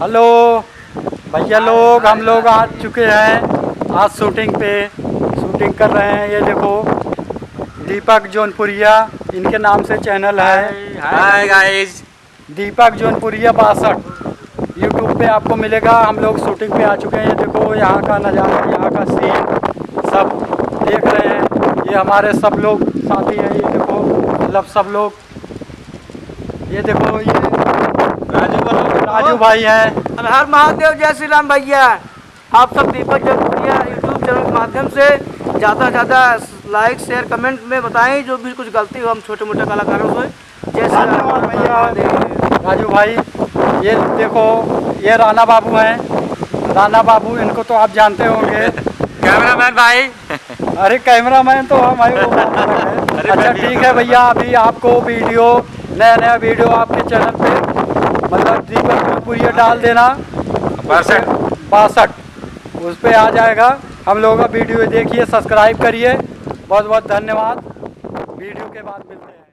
Hello भैया लोग, हम लोग आ चुके हैं आज शूटिंग पे। शूटिंग कर रहे हैं। ये देखो दीपक जौनपुरिया इनके नाम से चैनल है। हाय गाइस, दीपक जौनपुरिया 62 यूट्यूब पे आपको मिलेगा। हम लोग शूटिंग पे आ चुके हैं। ये देखो यहाँ का नज़ारा, यहाँ का सीन सब देख रहे हैं। ये हमारे सब लोग साथी हैं। ये देखो मतलब सब लोग, ये देखो ये राजू भाई हैं। हर महादेव, जय श्री राम। भैया आप सब दीपक जौनपुरिया यूट्यूब चैनल के माध्यम से ज़्यादा से ज़्यादा लाइक शेयर कमेंट में बताएं। जो भी कुछ गलती हो हम छोटे मोटे कलाकारों से। जय श्री राम भैया। राजू भाई, ये देखो ये राणा बाबू हैं। राणा बाबू इनको तो आप जानते होंगे। कैमरामैन भाई। अरे कैमरामैन तो हम भाई वो है। अच्छा ठीक है भैया, अभी आपको वीडियो नया वीडियो आपके चैनल पे मतलब दीपक जौनपुरिया डाल देना 62 उस पर आ जाएगा। हम लोगों का वीडियो देखिए, सब्सक्राइब करिए। बहुत बहुत धन्यवाद। वीडियो के बाद मिलते हैं।